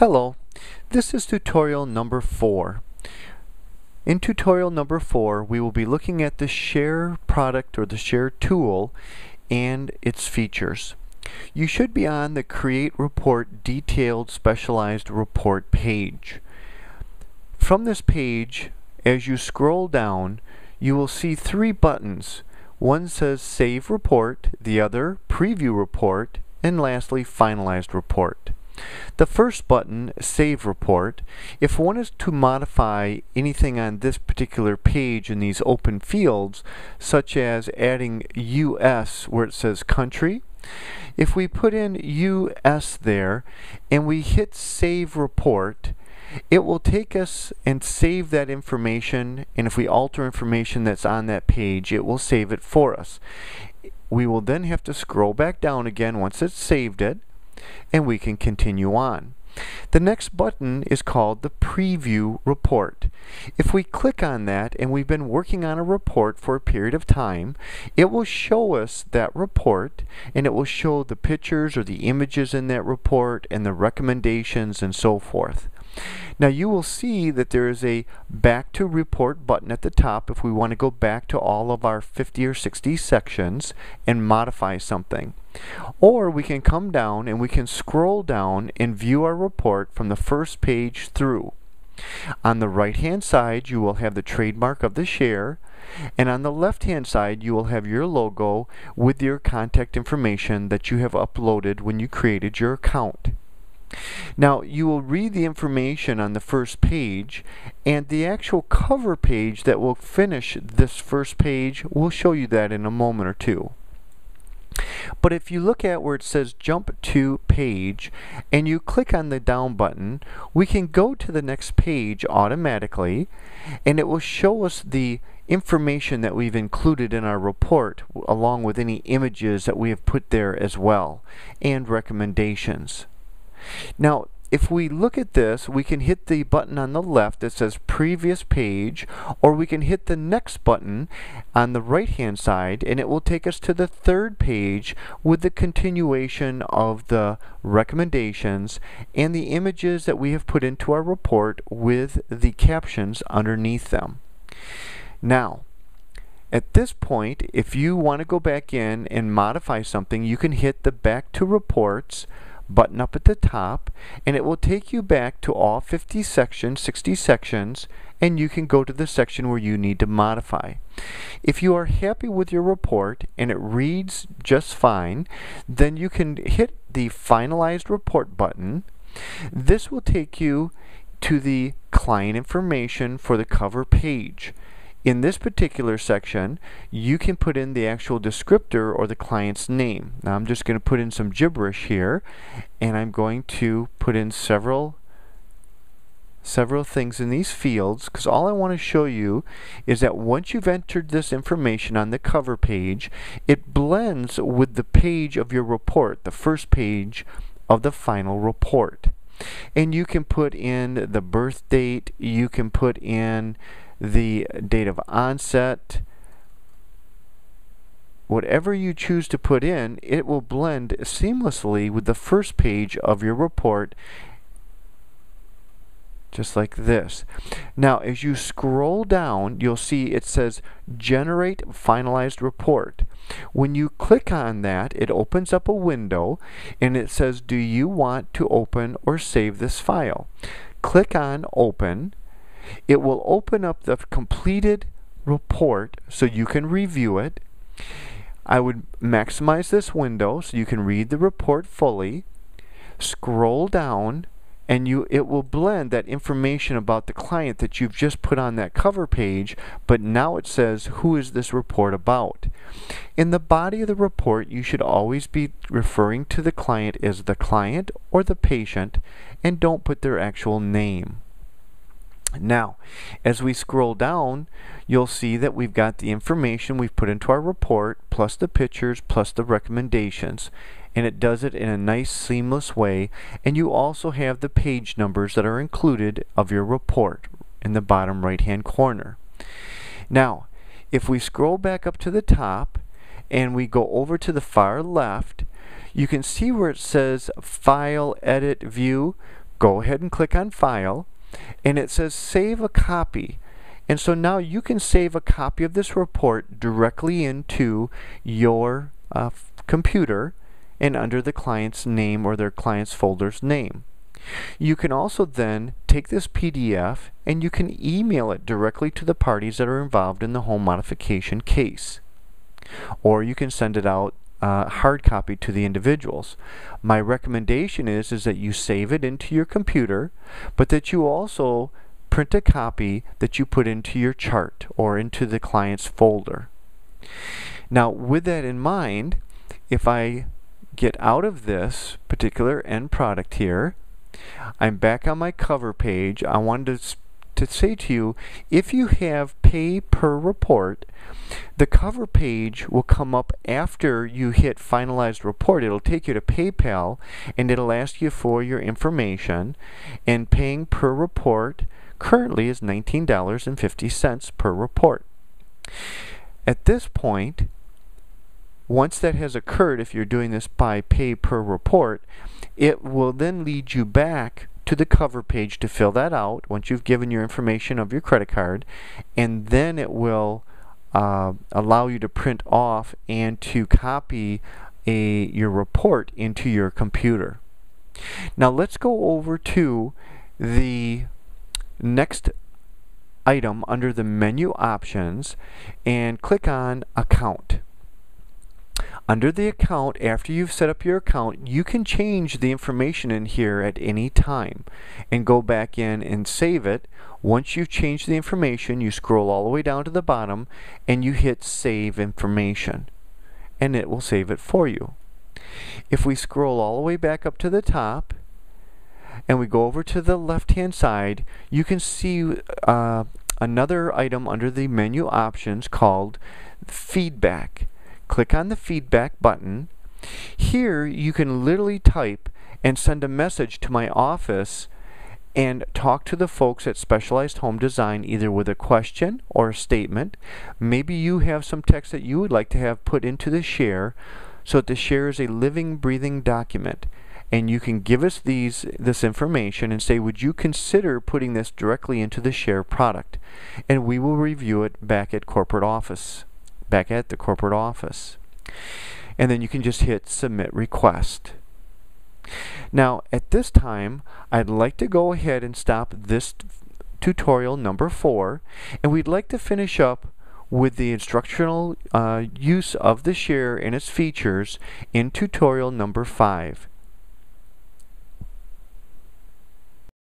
Hello, this is tutorial number 4. In tutorial number 4, we will be looking at the CHER product or the CHER tool and its features. You should be on the Create Report Detailed Specialized Report page. From this page, as you scroll down, you will see 3 buttons. One says Save Report, the other Preview Report, and lastly Finalized Report. The first button, Save Report, if one is to modify anything on this particular page in these open fields, such as adding US where it says country, if we put in US there and we hit Save Report, it will take us and save that information, and if we alter information that's on that page, it will save it for us. We will then have to scroll back down again once it's saved it, and we can continue on. The next button is called the Preview Report. If we click on that and we've been working on a report for a period of time, it will show us that report, and it will show the pictures or the images in that report and the recommendations and so forth. Now you will see that there is a Back to Report button at the top if we want to go back to all of our 50 or 60 sections and modify something. Or we can come down and we can scroll down and view our report from the first page through. On the right hand side you will have the trademark of the CHER, and on the left hand side you will have your logo with your contact information that you have uploaded when you created your account. Now you will read the information on the first page, and the actual cover page that will finish this first page will show you that in a moment or two. But if you look at where it says Jump to Page and you click on the down button, we can go to the next page automatically, and it will show us the information that we've included in our report along with any images that we have put there as well, and recommendations. Now if we look at this, we can hit the button on the left that says Previous Page, or we can hit the next button on the right hand side and it will take us to the third page with the continuation of the recommendations and the images that we have put into our report with the captions underneath them. Now at this point, if you want to go back in and modify something, you can hit the Back to Reports button up at the top, and it will take you back to all 50 sections, 60 sections, and you can go to the section where you need to modify. If you are happy with your report and it reads just fine, then you can hit the Finalized Report button. This will take you to the client information for the cover page. In this particular section, you can put in the actual descriptor or the client's name. Now I'm just going to put in some gibberish here, and I'm going to put in several things in these fields, because all I want to show you is that once you've entered this information on the cover page, it blends with the page of your report, the first page of the final report. And you can put in the birth date, you can put in the date of onset, whatever you choose to put in, it will blend seamlessly with the first page of your report, just like this. Now as you scroll down, you'll see it says Generate Finalized Report. When you click on that, it opens up a window and it says, do you want to open or save this file? Click on Open. It will open up the completed report so you can review it. I would maximize this window so you can read the report fully. Scroll down and it will blend that information about the client that you've just put on that cover page, but now it says, who is this report about? In the body of the report, you should always be referring to the client as the client or the patient, and don't put their actual name. Now, as we scroll down, you'll see that we've got the information we've put into our report, plus the pictures, plus the recommendations. And it does it in a nice, seamless way. And you also have the page numbers that are included of your report in the bottom right-hand corner. Now, if we scroll back up to the top and we go over to the far left, you can see where it says File, Edit, View. go ahead and click on File, and it says Save a Copy. And so now you can save a copy of this report directly into your computer and under the client's name or their client's folder's name. You can also then take this PDF and you can email it directly to the parties that are involved in the home modification case. Or you can send it out hard copy to the individuals. My recommendation is that you save it into your computer, but that you also print a copy that you put into your chart or into the client's folder. Now, with that in mind, if I get out of this particular end product here, I'm back on my cover page. I wanted to say to you, if you have pay per report, the cover page will come up after you hit finalized report. It'll take you to PayPal and it'll ask you for your information, and paying per report currently is $19.50 per report. At this point, once that has occurred, if you're doing this by pay per report, it will then lead you back to the cover page to fill that out once you've given your information of your credit card, and then it will allow you to print off and to copy your report into your computer. Now let's go over to the next item under the menu options and click on Account. Under the account, after you've set up your account, you can change the information in here at any time and go back in and save it. Once you've changed the information, you scroll all the way down to the bottom and you hit Save Information, and it will save it for you. If we scroll all the way back up to the top and we go over to the left-hand side, you can see another item under the menu options called Feedback. Click on the Feedback button. Here you can literally type and send a message to my office and talk to the folks at Specialized Home Design either with a question or a statement. Maybe you have some text that you would like to have put into the CHER so that the CHER is a living, breathing document. And you can give us this information and say, would you consider putting this directly into the CHER product? And we will review it back at the corporate office. And then you can just hit Submit Request. Now at this time, I'd like to go ahead and stop this tutorial number 4, and we'd like to finish up with the instructional use of the CHER and its features in tutorial number 5.